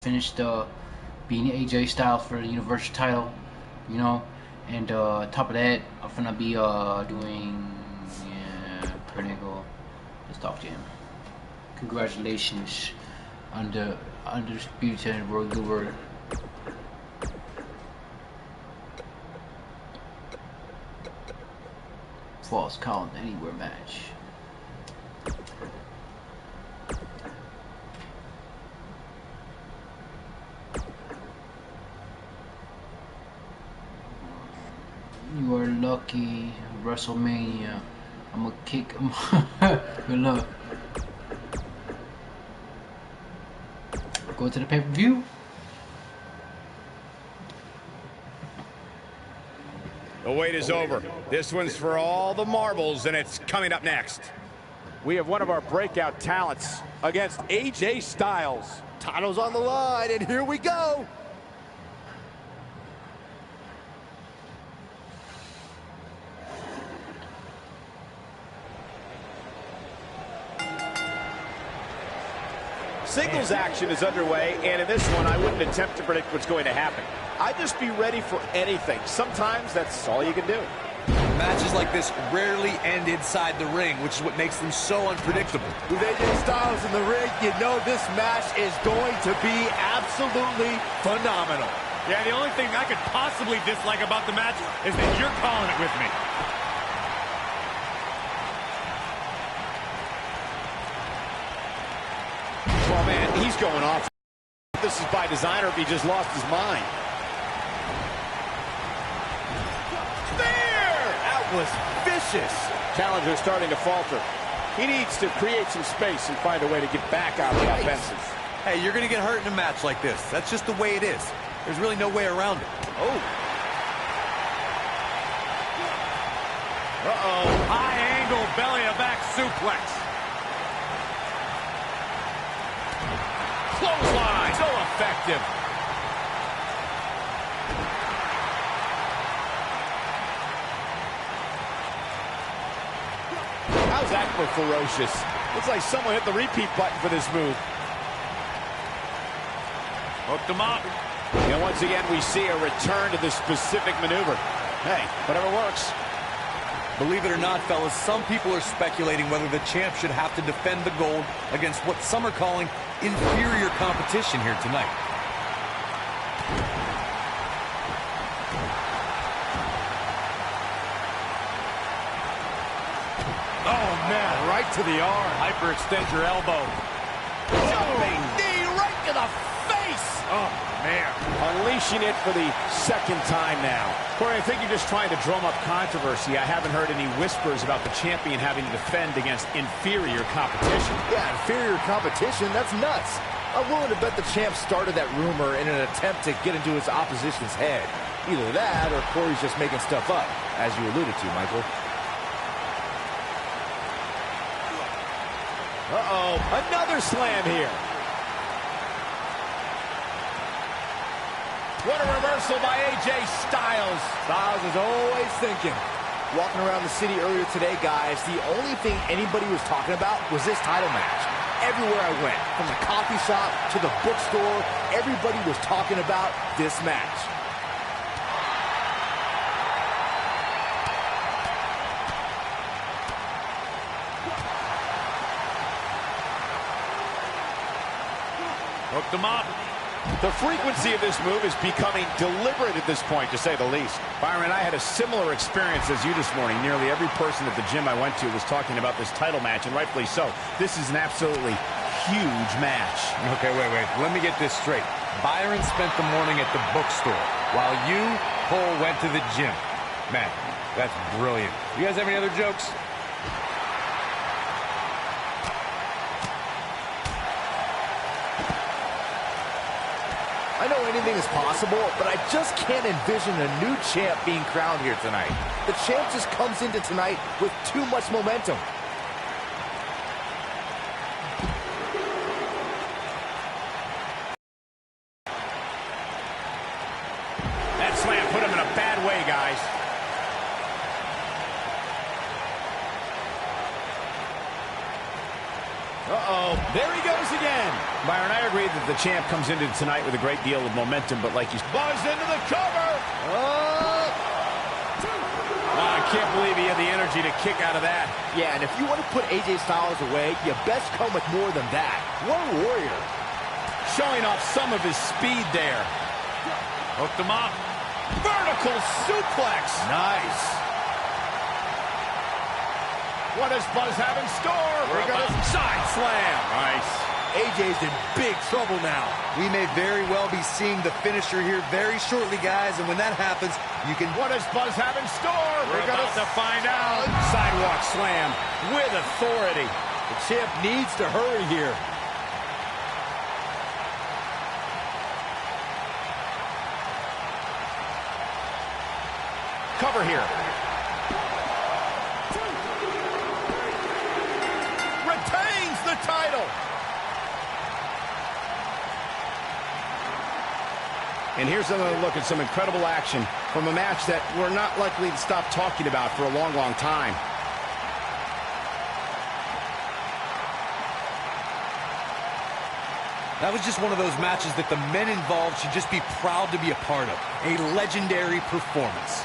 Finished beating AJ Styles for the Universal title, you know, and top of that, I'm gonna be doing Pernigle. Let's talk to him. Congratulations on the undisputed world leader. Falls count anywhere match. You are lucky, WrestleMania. I'm gonna kick him. Good luck. Go to the pay-per-view. The wait is over. This one's for all the marbles, and it's coming up next. We have one of our breakout talents against AJ Styles. Title's on the line, and here we go. Singles action is underway, and in this one, I wouldn't attempt to predict what's going to happen. I'd just be ready for anything. Sometimes that's all you can do. Matches like this rarely end inside the ring, which is what makes them so unpredictable. With AJ Styles in the ring, you know this match is going to be absolutely phenomenal. Yeah, the only thing I could possibly dislike about the match is that you're calling it with me. Oh, man, he's going off. This is by design, or if he just lost his mind. There! That was vicious. Challenger starting to falter. He needs to create some space and find a way to get back out of the offensive. Hey, you're going to get hurt in a match like this. That's just the way it is. There's really no way around it. Oh. Uh-oh. High angle belly-to-back suplex. Clothesline. So effective. How's that for ferocious? Looks like someone hit the repeat button for this move. Hooked him up. And once again, we see a return to this specific maneuver. Hey, whatever works. Believe it or not, fellas, some people are speculating whether the champ should have to defend the gold against what some are calling inferior competition here tonight. Oh, man, right to the arm. Hyperextend your elbow. Jumping knee right to the face. Oh, man. Unleashing it for the second time now. Corey, I think you're just trying to drum up controversy. I haven't heard any whispers about the champion having to defend against inferior competition. Yeah, inferior competition, that's nuts. I'm willing to bet the champ started that rumor in an attempt to get into his opposition's head. Either that or Corey's just making stuff up, as you alluded to, Michael. Uh-oh, another slam here. What a reversal by AJ Styles. Styles is always thinking. Walking around the city earlier today, guys, the only thing anybody was talking about was this title match. Everywhere I went, from the coffee shop to the bookstore, everybody was talking about this match. Hooked him up. The frequency of this move is becoming deliberate at this point, to say the least. Byron, I had a similar experience as you this morning. Nearly every person at the gym I went to was talking about this title match, and rightfully so. This is an absolutely huge match. Okay, wait. Let me get this straight. Byron spent the morning at the bookstore, while you, Cole, went to the gym. Man, that's brilliant. You guys have any other jokes? I know anything is possible, but I just can't envision a new champ being crowned here tonight. The champ just comes into tonight with too much momentum. That slam put him in a bad way, guys. Uh-oh, there he goes again. Byron, I agree that the champ comes into tonight with a great deal of momentum, but like you... Buzz into the cover! Oh, I can't believe he had the energy to kick out of that. Yeah, and if you want to put AJ Styles away, you best come with more than that. What a warrior. Showing off some of his speed there. Hooked him up. Vertical suplex. Nice. What does Buzz have in store? We're We're gonna side slam. Nice. AJ's in big trouble now. We may very well be seeing the finisher here very shortly, guys, and when that happens, you can... What does Buzz have in store? We're about to find out. Sidewalk slam with authority. The champ needs to hurry here. Cover here. Retains the title. And here's another look at some incredible action from a match that we're not likely to stop talking about for a long, long time. That was just one of those matches that the men involved should just be proud to be a part of. A legendary performance.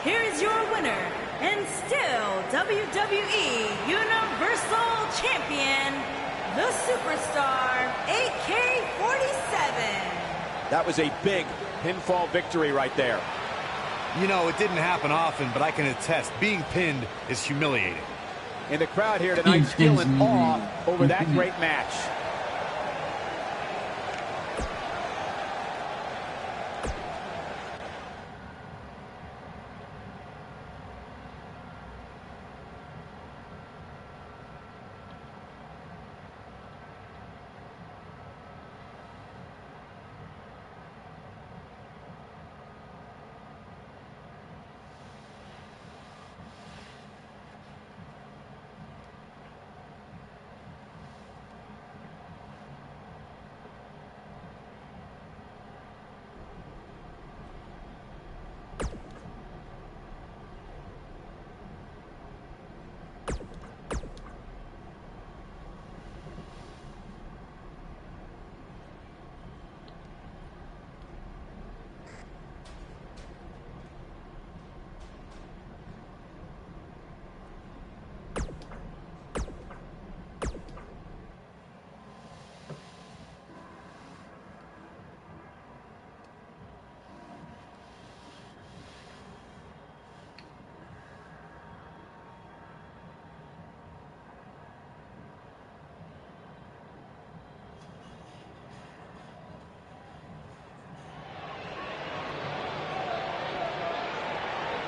Here is your winner, and still WWE Universal Champion, the Superstar, AK-47. That was a big pinfall victory right there. You know, it didn't happen often, but I can attest, being pinned is humiliating. And the crowd here tonight still in awe over that great match.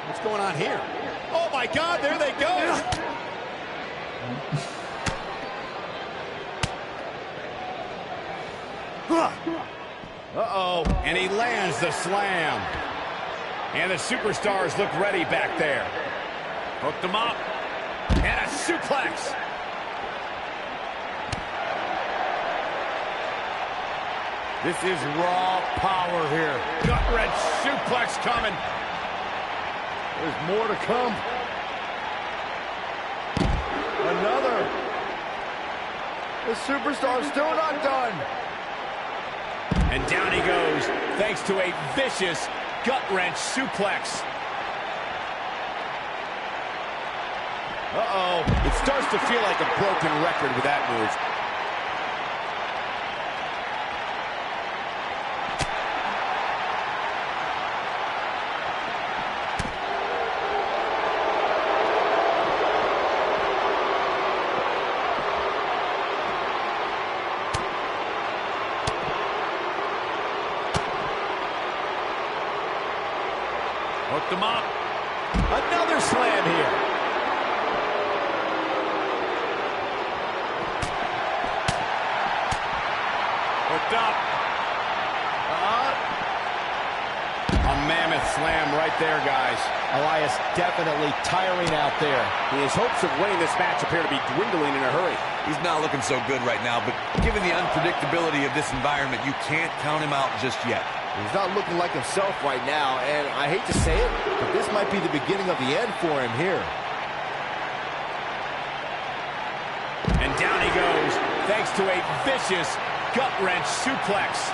What's going on here? Oh my God, there they go. Uh-oh, and he lands the slam. And the superstars look ready back there. Hooked him up. And a suplex. This is raw power here. Gut-wrench suplex coming. There's more to come. Another. The superstar's still not done. And down he goes, thanks to a vicious gut-wrench suplex. Uh-oh. It starts to feel like a broken record with that move. Hooked him up. Another slam here. Hooked up. A mammoth slam right there, guys. Elias definitely tiring out there. His hopes of winning this match appear to be dwindling in a hurry. He's not looking so good right now, but given the unpredictability of this environment, you can't count him out just yet. He's not looking like himself right now, and I hate to say it, but this might be the beginning of the end for him here. And down he goes, thanks to a vicious gut-wrench suplex.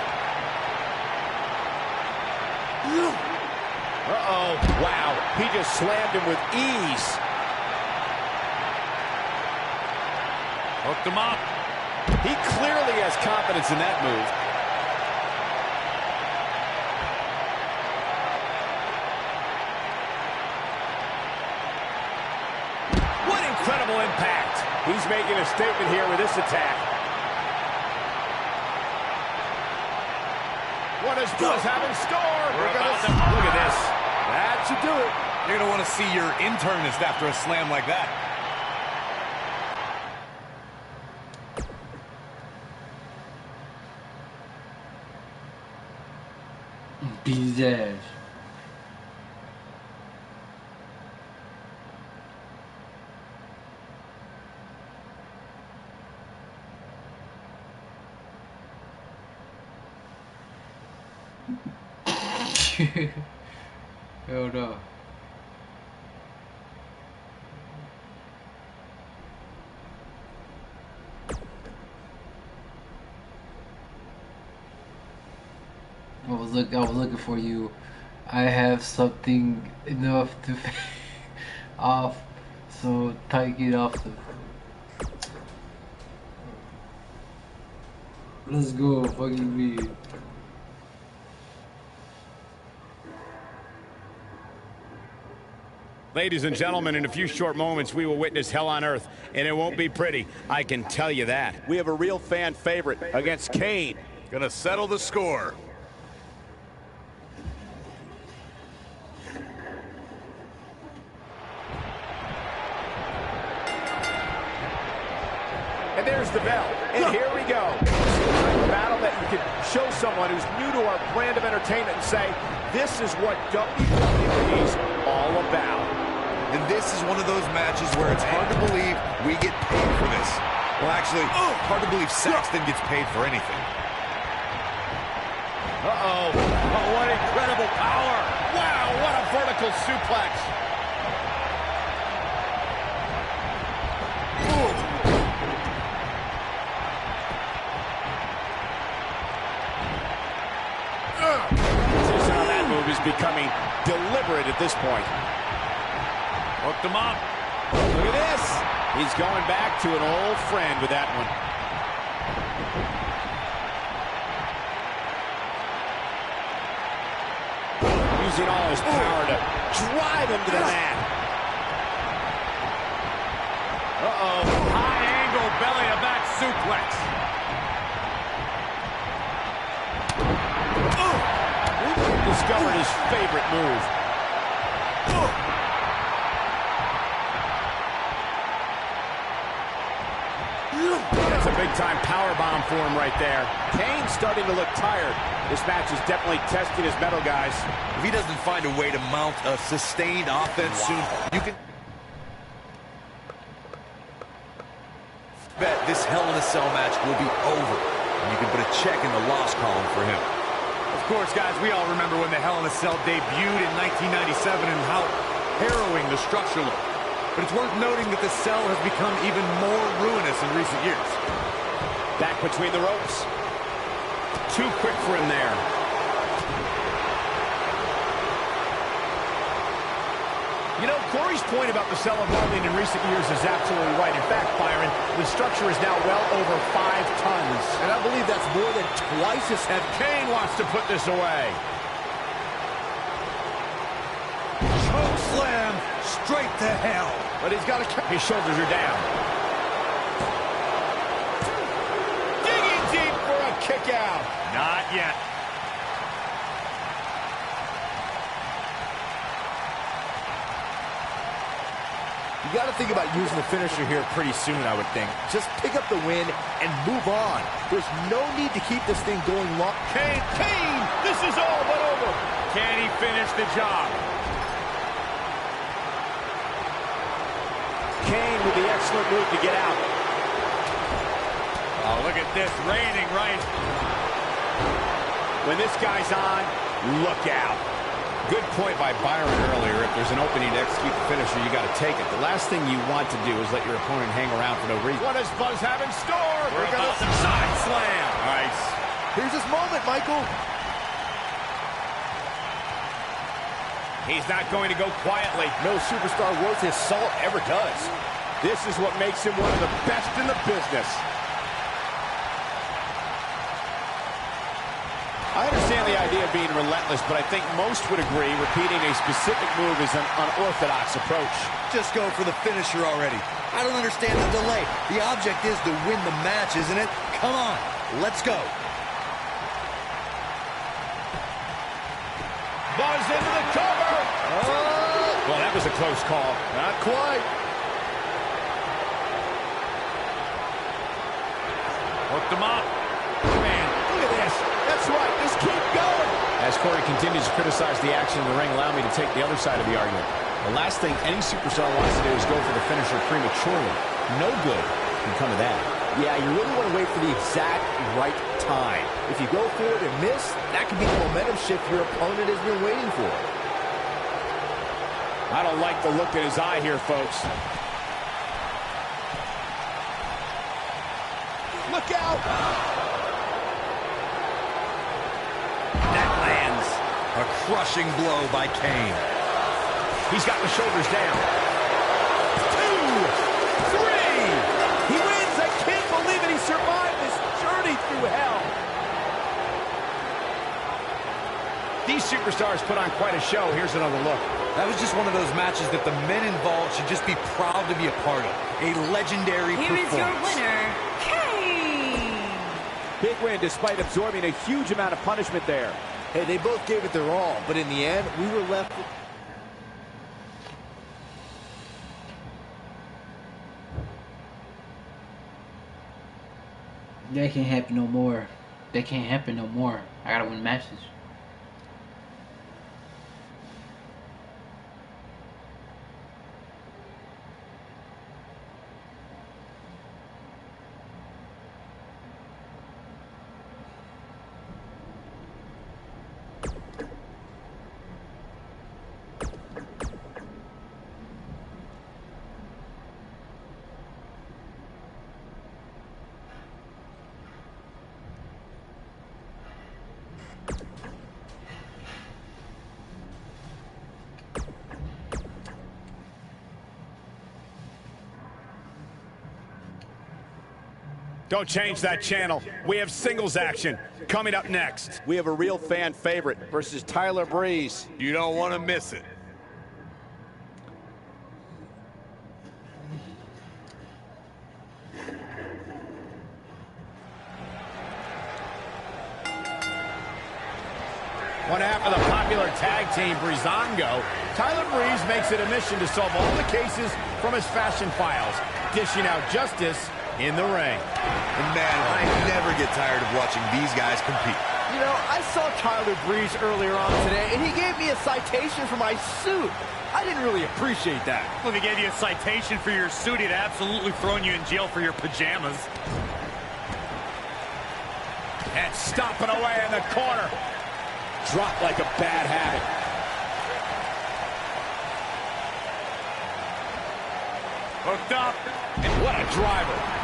Uh-oh. Wow, he just slammed him with ease. Hooked him up. He clearly has confidence in that move. What incredible impact. He's making a statement here with this attack. What does Buzz have in store? Look at this. That should do it. You're going to want to see your internist after a slam like that. Bizarre. Oh no. I was looking for you. I have something enough to off, so take it off the. Let's go, fucking me. Ladies and gentlemen, in a few short moments, we will witness hell on earth, and it won't be pretty. I can tell you that. We have a real fan favorite against Kane. Gonna settle the score. And there's the bell. And here we go. A battle that you can show someone who's new to our brand of entertainment and say, this is what WWE's all about. And this is one of those matches where it's hard to believe we get paid for this. Well, actually, hard to believe Saxton gets paid for anything. Uh-oh. Oh, what incredible power. Wow, what a vertical suplex. Position on that move is becoming deliberate at this point. Hooked him up. Look at this. He's going back to an old friend with that one. Using all his power to drive him to the mat. Uh-oh. High angle belly-to-back suplex. Discovered his favorite move. That's a big-time powerbomb for him right there. Kane's starting to look tired. This match is definitely testing his mettle, guys. If he doesn't find a way to mount a sustained offense soon, you can bet this Hell in a Cell match will be over. And you can put a check in the loss column for him. Of course, guys, we all remember when the Hell in a Cell debuted in 1997 and how harrowing the structure looked. But it's worth noting that the cell has become even more ruinous in recent years. Back between the ropes. Too quick for him there. You know, Corey's point about the cell evolving in recent years is absolutely right. In fact, Byron, the structure is now well over 5 tons. And I believe that's more than twice as heavy. Kane wants to put this away. Choke slam straight to hell. But he's got to... His shoulders are down. Digging deep for a kick out. Not yet. You got to think about using the finisher here pretty soon, I would think. Just pick up the win and move on. There's no need to keep this thing going long. Kane, this is all but over. Can he finish the job? Kane with the excellent move to get out. Oh, look at this, raining right. When this guy's on, look out. Good point by Byron earlier. If there's an opening to execute the finisher, you got to take it. The last thing you want to do is let your opponent hang around for no reason. What does Buzz have in store? We're about the side slam. Nice. Here's his moment, Michael. He's not going to go quietly. No superstar worth his salt ever does. This is what makes him one of the best in the business. I understand the idea of being relentless, but I think most would agree repeating a specific move is an unorthodox approach. Just go for the finisher already. I don't understand the delay. The object is to win the match, isn't it? Come on, let's go. Buzz into the cover. Well, that was a close call. Not quite. Hooked him up. Man, look at this. That's right. Just keep going. As Corey continues to criticize the action in the ring, allow me to take the other side of the argument. The last thing any superstar wants to do is go for the finisher prematurely. No good can come of that. Yeah, you really want to wait for the exact right time. If you go for it and miss, that could be the momentum shift your opponent has been waiting for. I don't like the look in his eye here, folks. Look out! That lands. A crushing blow by Kane. He's got the shoulders down. 2, 3. He wins. I can't believe it. He survived this journey through hell. These superstars put on quite a show. Here's another look. That was just one of those matches that the men involved should just be proud to be a part of. A legendary Here performance. is your winner, Kane. Big win despite absorbing a huge amount of punishment there. Hey, they both gave it their all, but in the end, we were left with... That can't happen no more. That can't happen no more. I gotta win matches. Don't change that channel. We have singles action coming up next. We have a real fan favorite versus Tyler Breeze. You don't want to miss it. One half of the popular tag team, Breezango, Tyler Breeze makes it a mission to solve all the cases from his fashion files, dishing out justice in the ring. And man, I never get tired of watching these guys compete. You know, I saw Tyler Breeze earlier on today, and he gave me a citation for my suit. I didn't really appreciate that. Well, if he gave you a citation for your suit, he'd absolutely thrown you in jail for your pajamas. And stomping away in the corner. Dropped like a bad habit. Hooked up. And what a driver.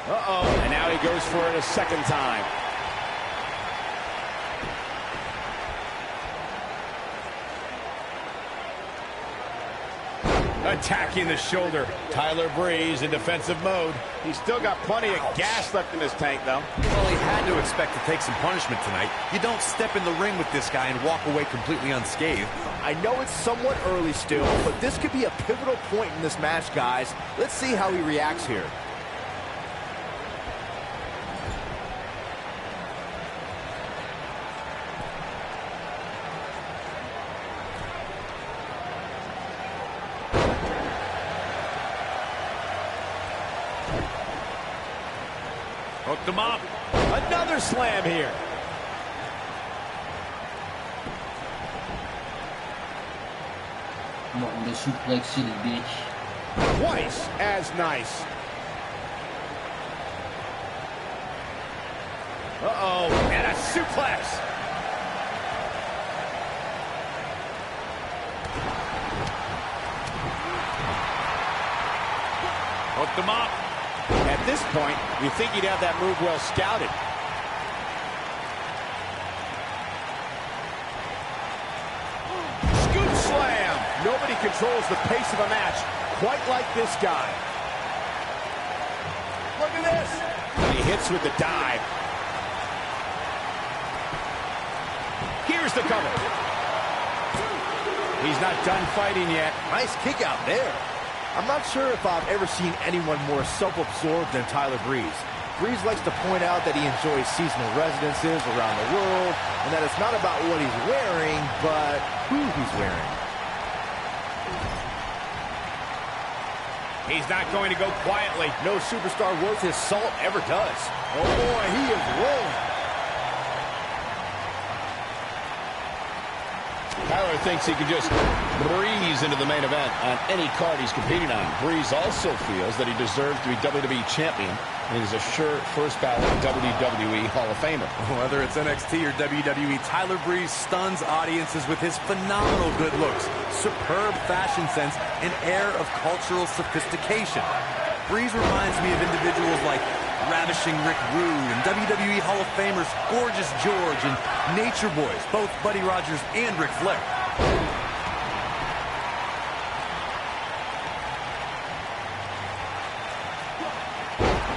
Uh-oh. And now he goes for it a second time. Attacking the shoulder. Tyler Breeze in defensive mode. He's still got plenty of gas left in his tank, though. Well, he had to expect to take some punishment tonight. You don't step in the ring with this guy and walk away completely unscathed. I know it's somewhat early still, but this could be a pivotal point in this match, guys. Let's see how he reacts here. Hooked him up. Another slam here. Welcome to Suplex City, bitch. Twice as nice. Uh-oh, and a suplex. Hooked him up. At this point, you think he'd have that move well scouted. Scoop slam. Nobody controls the pace of a match quite like this guy. Look at this. And he hits with the dive. Here's the cover. He's not done fighting yet. Nice kick out there. I'm not sure if I've ever seen anyone more self-absorbed than Tyler Breeze. Breeze likes to point out that he enjoys seasonal residences around the world, and that it's not about what he's wearing, but who he's wearing. He's not going to go quietly. No superstar worth his salt ever does. Oh boy, he is rolling. Tyler thinks he can just breeze into the main event on any card he's competing on. Breeze also feels that he deserves to be WWE Champion and is a sure first ballot WWE Hall of Famer. Whether it's NXT or WWE, Tyler Breeze stuns audiences with his phenomenal good looks, superb fashion sense, and air of cultural sophistication. Breeze reminds me of individuals like Ravishing Rick Rude and WWE Hall of Famers Gorgeous George and Nature Boys, both Buddy Rogers and Ric Flair.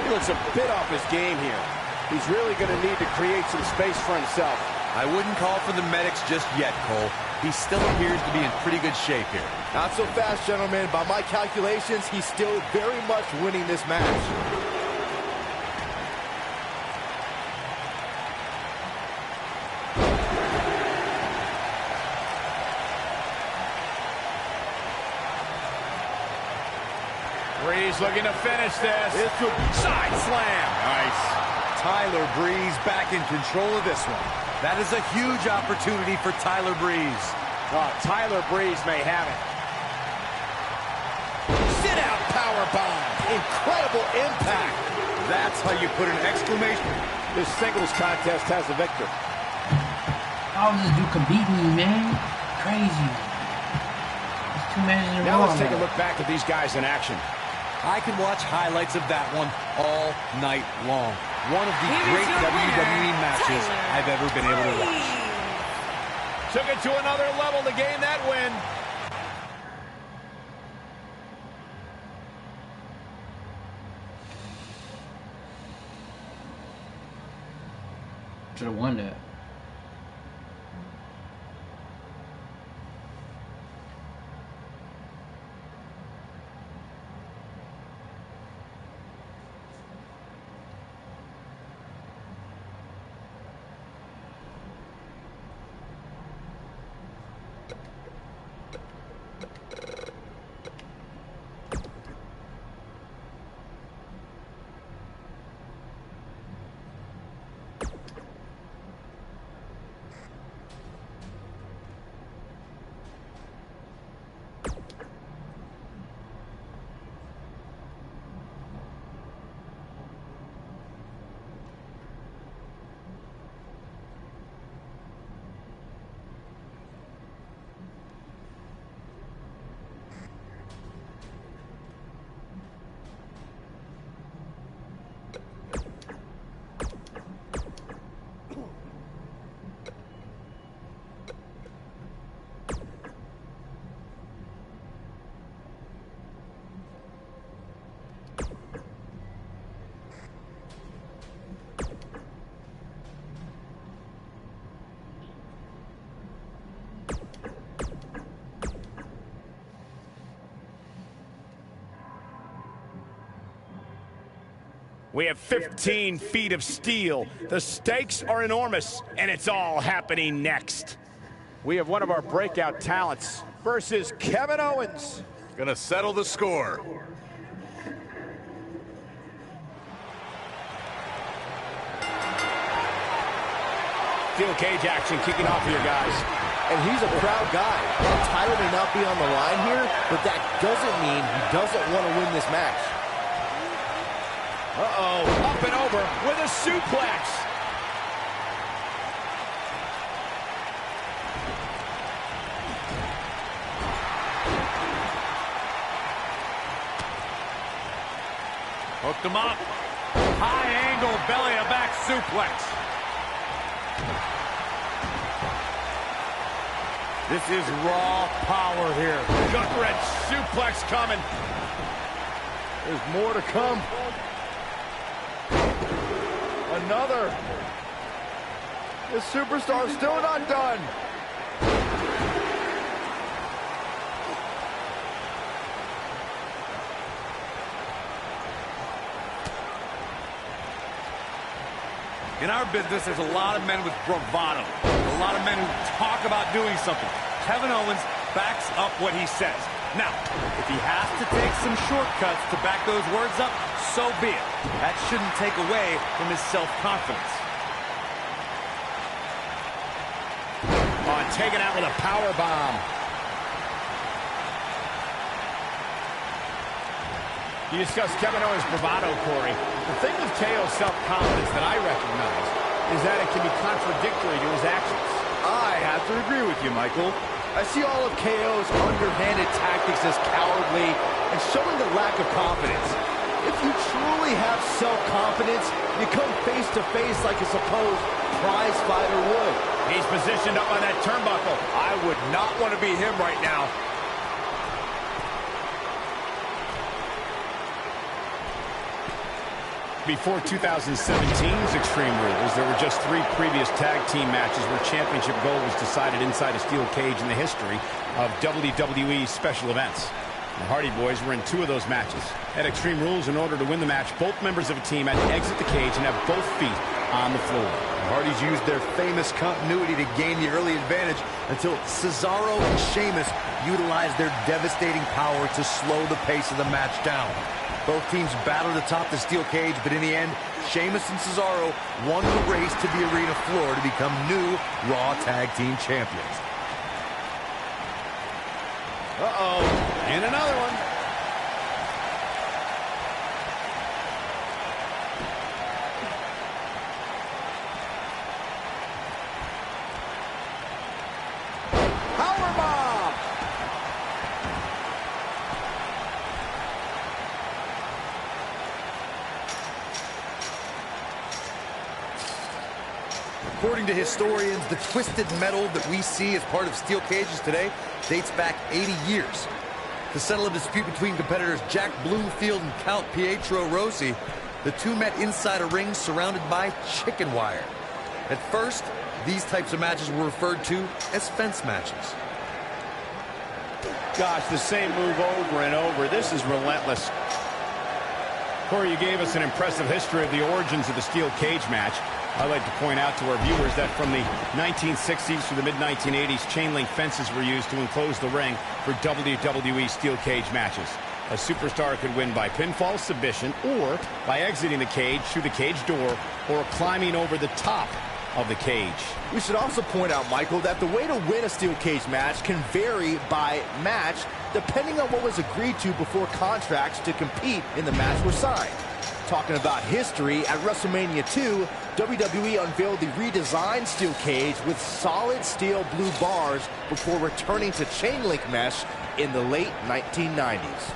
He looks a bit off his game here. He's really going to need to create some space for himself. I wouldn't call for the medics just yet, Cole. He still appears to be in pretty good shape here. Not so fast, gentlemen. By my calculations, he's still very much winning this match. Breeze looking to finish this. Side slam. Nice. Tyler Breeze back in control of this one. That is a huge opportunity for Tyler Breeze. Oh, Tyler Breeze may have it. Sit out powerbomb. Incredible impact. That's how you put an exclamation. This singles contest has a victor. How does this dude can beat me, man? Crazy. It's 2 matches in a row. Now let's take a look back at these guys in action. I can watch highlights of that one all night long. One of the Here's great your WWE winner, matches Tyler I've ever been able to watch. Took it to another level to gain that win. Should have won that. We have 15 feet of steel. The stakes are enormous, and it's all happening next. We have one of our breakout talents versus Kevin Owens. Gonna settle the score. steel cage action kicking off here, guys. And he's a proud guy. The title may not be on the line here, but that doesn't mean he doesn't want to win this match. Uh-oh, up and over with a suplex. Hooked him up. High angle belly to back suplex. This is raw power here. Gut wrench suplex coming. There's more to come. Another. The superstar's still not done. In our business, there's a lot of men with bravado. A lot of men who talk about doing something. Kevin Owens backs up what he says. Now, if he has to take some shortcuts to back those words up, so be it. That shouldn't take away from his self-confidence. Oh, taken out with a power bomb. You discussed Kevin Owens' bravado, Corey. The thing with KO's self-confidence that I recognize is that it can be contradictory to his actions. I have to agree with you, Michael. I see all of KO's underhanded tactics as cowardly and showing a lack of confidence. If you truly have self-confidence, you come face-to-face like a supposed prize fighter would. He's positioned up on that turnbuckle. I would not want to be him right now. Before 2017's Extreme Rules, there were just 3 previous tag team matches where championship gold was decided inside a steel cage in the history of WWE special events. The Hardy Boys were in 2 of those matches. At Extreme Rules, in order to win the match, both members of a team had to exit the cage and have both feet on the floor. The Hardys used their famous continuity to gain the early advantage until Cesaro and Sheamus utilized their devastating power to slow the pace of the match down. Both teams battled atop the steel cage, but in the end, Sheamus and Cesaro won the race to the arena floor to become new Raw Tag Team Champions. Uh-oh, and another one. Powerbomb! According to historians, the twisted metal that we see as part of steel cages today dates back 80 years. To settle a dispute between competitors Jack Bloomfield and Count Pietro Rossi, the 2 met inside a ring surrounded by chicken wire. At first, these types of matches were referred to as fence matches. Gosh, the same move over and over. This is relentless. Corey, you gave us an impressive history of the origins of the steel cage match. I'd like to point out to our viewers that from the 1960s through the mid-1980s, chain link fences were used to enclose the ring for WWE steel cage matches. A superstar could win by pinfall, submission, or by exiting the cage through the cage door, or climbing over the top of the cage. We should also point out, Michael, that the way to win a steel cage match can vary by match depending on what was agreed to before contracts to compete in the match were signed. Talking about history, at WrestleMania 2, WWE unveiled the redesigned steel cage with solid steel blue bars before returning to chain link mesh in the late 1990s.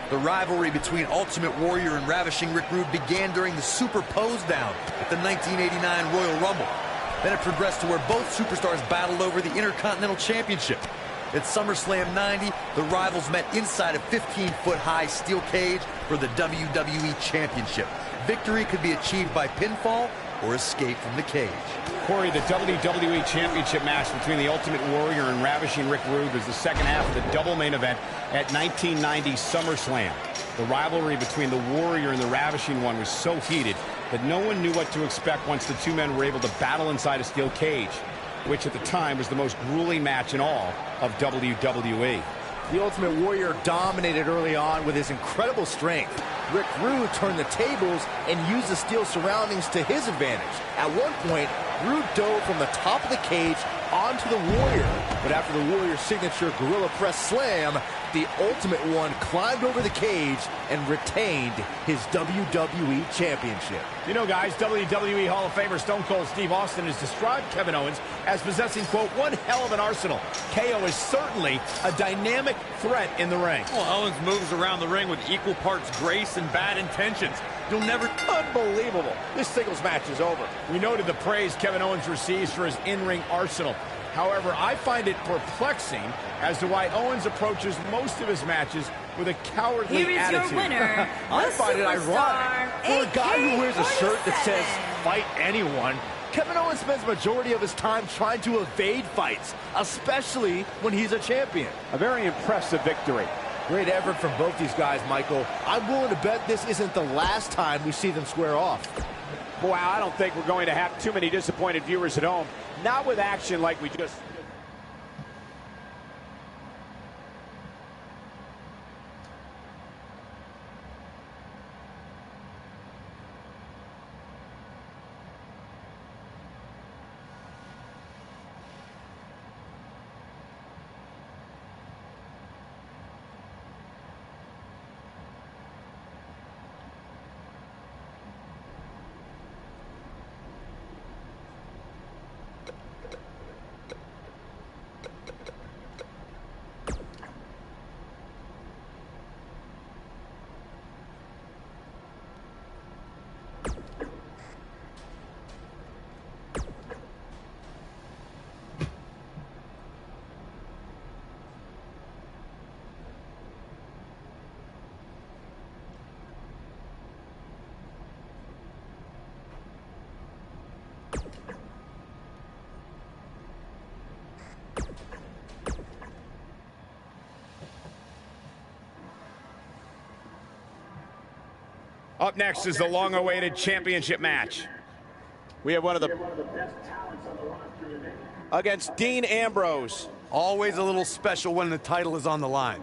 The rivalry between Ultimate Warrior and Ravishing Rick Rude began during the Super Pose Down at the 1989 Royal Rumble. Then it progressed to where both superstars battled over the Intercontinental Championship. At SummerSlam 90, the rivals met inside a 15-foot-high steel cage for the WWE Championship. Victory could be achieved by pinfall or escape from the cage. Corey, the WWE Championship match between the Ultimate Warrior and Ravishing Rick Rude was the second half of the double main event at 1990 SummerSlam. The rivalry between the Warrior and the Ravishing One was so heated that no one knew what to expect once the 2 men were able to battle inside a steel cage, which at the time was the most grueling match in all of WWE. The Ultimate Warrior dominated early on with his incredible strength. Rick Rude turned the tables and used the steel surroundings to his advantage. At one point, Rude dove from the top of the cage onto the Warrior, but after the Warrior's signature Gorilla Press Slam, the Ultimate One climbed over the cage and retained his WWE Championship. You know, guys, WWE Hall of Famer Stone Cold Steve Austin has described Kevin Owens as possessing, quote, one hell of an arsenal. KO is certainly a dynamic threat in the ring. Well, Owens moves around the ring with equal parts grace and bad intentions. You'll never... Unbelievable. This singles match is over. We noted the praise Kevin Owens receives for his in-ring arsenal. However, I find it perplexing as to why Owens approaches most of his matches with a cowardly Here is attitude. your winner, I the find it ironic. For a guy who wears a shirt that AK-47. says, fight anyone, Kevin Owens spends majority of his time trying to evade fights, especially when he's a champion. A very impressive victory. Great effort from both these guys, Michael. I'm willing to bet this isn't the last time we see them square off. Boy, I don't think we're going to have too many disappointed viewers at home. Not with action like we just... Up next is the long-awaited championship match. We have one of the best talents on the roster today against Dean Ambrose. Always a little special when the title is on the line.